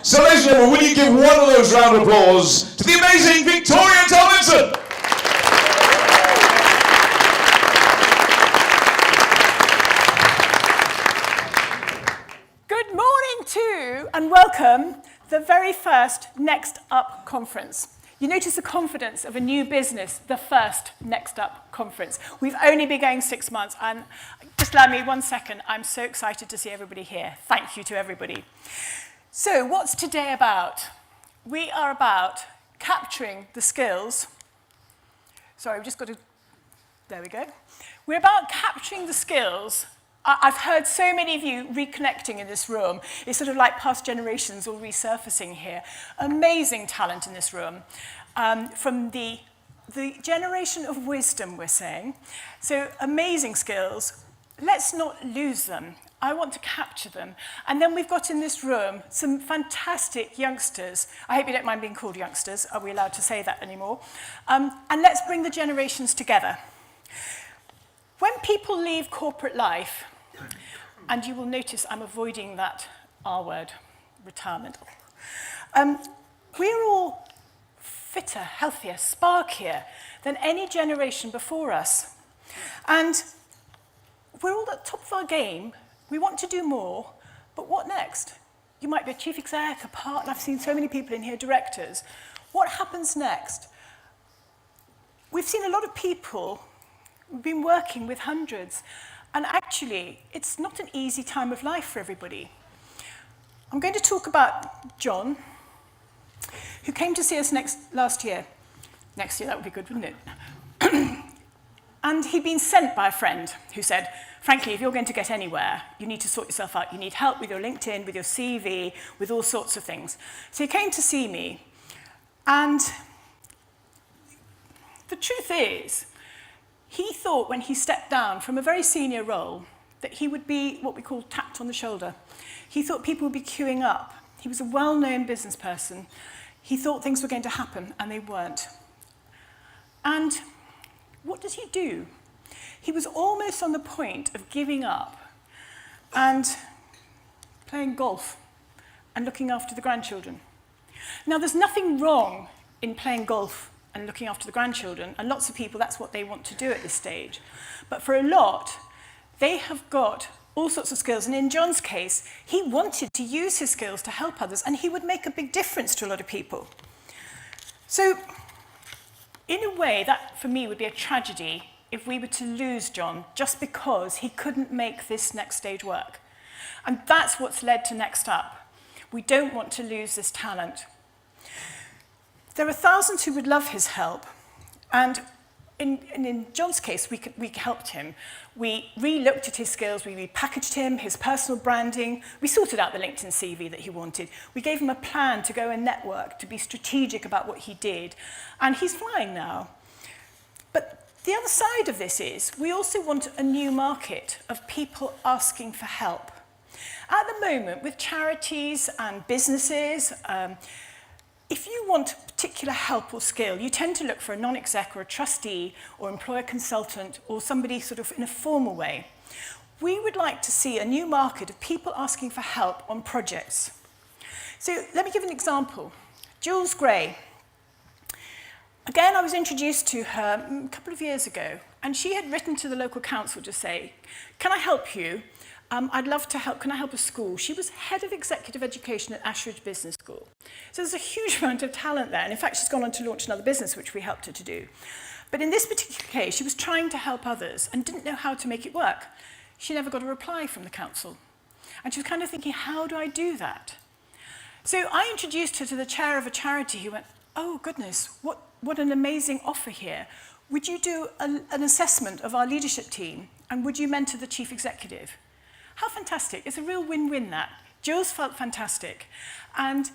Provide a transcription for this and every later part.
So ladies and gentlemen, will you give one of those round of applause to the amazing Victoria Tomlinson? Good morning to, and welcome, the very first Next Up conference. You notice the confidence of a new business, the first Next Up conference. We've only been going 6 months, and just allow me 1 second. I'm so excited to see everybody here. Thank you to everybody. So what's today about? We are about capturing the skills. Sorry, we've just got to, there we go. We're about capturing the skills. I've heard so many of you reconnecting in this room. It's sort of like past generations all resurfacing here. Amazing talent in this room. From the generation of wisdom, we're saying. So amazing skills. Let's not lose them. I want to capture them. And then we've got in this room some fantastic youngsters. I hope you don't mind being called youngsters. Are we allowed to say that anymore? And let's bring the generations together. When people leave corporate life, and you will notice I'm avoiding that R word, retirement, we're all fitter, healthier, sparkier than any generation before us. And we're all at the top of our game. We want to do more, but what next? You might be a chief exec, a partner. I've seen so many people in here, directors. What happens next? We've seen a lot of people. We've been working with hundreds, and actually, it's not an easy time of life for everybody. I'm going to talk about John, who came to see us last year. Next year, that would be good, wouldn't it? And he'd been sent by a friend who said, frankly, if you're going to get anywhere, you need to sort yourself out. You need help with your LinkedIn, with your CV, with all sorts of things. So he came to see me, and the truth is, he thought when he stepped down from a very senior role that he would be what we call tapped on the shoulder. He thought people would be queuing up. He was a well-known business person. He thought things were going to happen, and they weren't. And what does he do? He was almost on the point of giving up and playing golf and looking after the grandchildren. Now, there's nothing wrong in playing golf and looking after the grandchildren, and lots of people, that's what they want to do at this stage. But for a lot, they have got all sorts of skills, and in John's case, he wanted to use his skills to help others, and he would make a big difference to a lot of people. So, in a way, that for me would be a tragedy if we were to lose John just because he couldn't make this next stage work. And that's what's led to Next Up. We don't want to lose this talent. There are thousands who would love his help, and in John's case, we helped him. We re-looked at his skills, we repackaged him, his personal branding, we sorted out the LinkedIn CV that he wanted. We gave him a plan to go and network, to be strategic about what he did, and he's flying now. But the other side of this is, we also want a new market of people asking for help. At the moment, with charities and businesses, if you want particular help or skill, you tend to look for a non-exec or a trustee or employer consultant or somebody sort of in a formal way. We would like to see a new market of people asking for help on projects. So let me give an example. Jules Gray. Again, I was introduced to her a couple of years ago, and she had written to the local council to say, can I help you? I'd love to help. Can I help a school? She was head of executive education at Ashridge Business School. So there's a huge amount of talent there. And in fact, she's gone on to launch another business, which we helped her to do. But in this particular case, she was trying to help others and didn't know how to make it work. She never got a reply from the council. And she was kind of thinking, how do I do that? So I introduced her to the chair of a charity who went, oh, goodness, what an amazing offer here. Would you do an assessment of our leadership team? And would you mentor the chief executive? How fantastic. It's a real win-win, that. Jules felt fantastic. And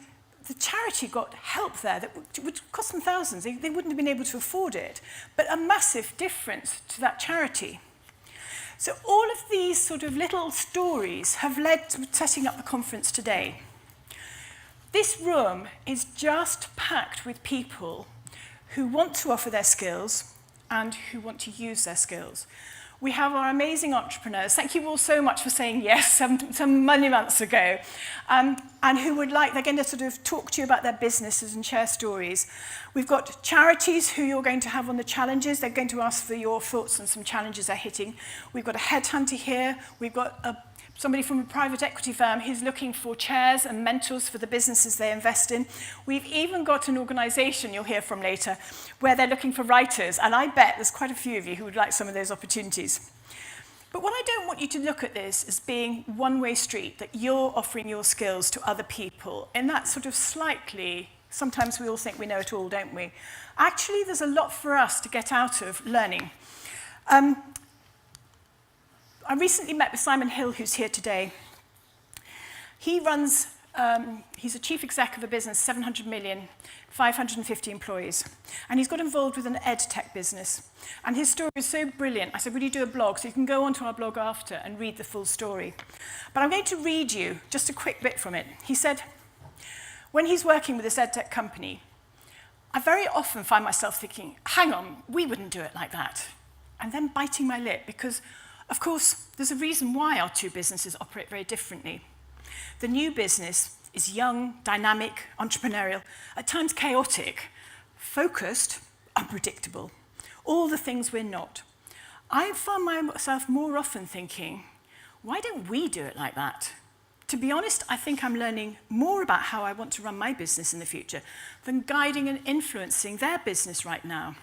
the charity got help there that would cost them thousands. They wouldn't have been able to afford it. But a massive difference to that charity. So all of these sort of little stories have led to setting up the conference today. This room is just packed with people who want to offer their skills and who want to use their skills. We have our amazing entrepreneurs. Thank you all so much for saying yes some many months ago. And who would like, they're going to sort of talk to you about their businesses and share stories. We've got charities who you're going to have on the challenges. They're going to ask for your thoughts on some challenges they're hitting. We've got a headhunter here. We've got somebody from a private equity firm who's looking for chairs and mentors for the businesses they invest in. We've even got an organisation you'll hear from later where they're looking for writers, and I bet there's quite a few of you who would like some of those opportunities. But what I don't want you to look at this as being one-way street, that you're offering your skills to other people in that sort of slightly, sometimes we all think we know it all, don't we? Actually, there's a lot for us to get out of learning. I recently met with Simon Hill, who's here today. He runs, he's a chief exec of a business, 700 million, 550 employees. And he's got involved with an ed tech business. And his story is so brilliant. I said, would you do a blog? So you can go onto our blog after and read the full story. But I'm going to read you just a quick bit from it. He said, when he's working with this ed tech company, I very often find myself thinking, hang on, we wouldn't do it like that. And then biting my lip because, of course, there's a reason why our two businesses operate very differently. The new business is young, dynamic, entrepreneurial, at times chaotic, focused, unpredictable, all the things we're not. I found myself more often thinking, why don't we do it like that? To be honest, I think I'm learning more about how I want to run my business in the future than guiding and influencing their business right now.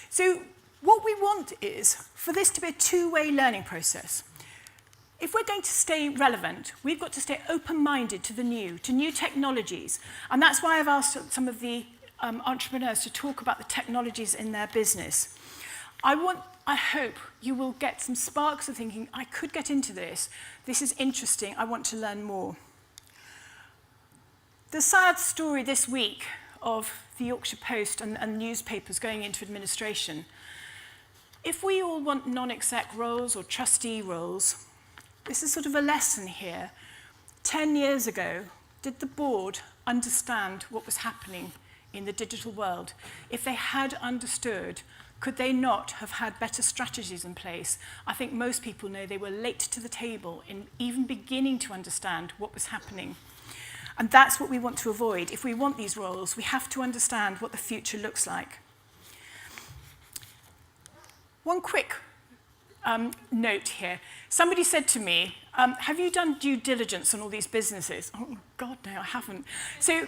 So what we want is for this to be a two-way learning process. If we're going to stay relevant, we've got to stay open-minded to the new, to new technologies. And that's why I've asked some of the entrepreneurs to talk about the technologies in their business. I hope you will get some sparks of thinking, I could get into this. This is interesting. I want to learn more. The sad story this week of the Yorkshire Post and newspapers going into administration. If we all want non-exec roles or trustee roles, this is sort of a lesson here. 10 years ago, did the board understand what was happening in the digital world? If they had understood, could they not have had better strategies in place? I think most people know they were late to the table in even beginning to understand what was happening. And that's what we want to avoid. If we want these roles, we have to understand what the future looks like. One quick note here. Somebody said to me, have you done due diligence on all these businesses? Oh, God, no, I haven't. So,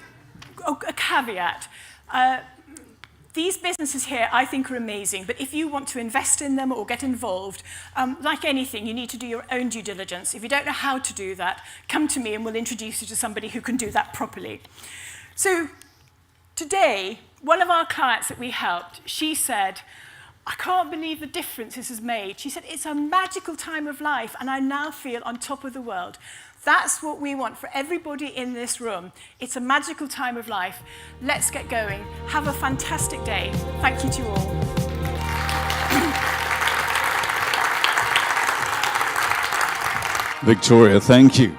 a caveat. These businesses here, I think, are amazing, but if you want to invest in them or get involved, like anything, you need to do your own due diligence. If you don't know how to do that, come to me and we'll introduce you to somebody who can do that properly. So, today, one of our clients that we helped, she said, I can't believe the difference this has made. She said, it's a magical time of life, and I now feel on top of the world. That's what we want for everybody in this room. It's a magical time of life. Let's get going. Have a fantastic day. Thank you to you all. Victoria, thank you.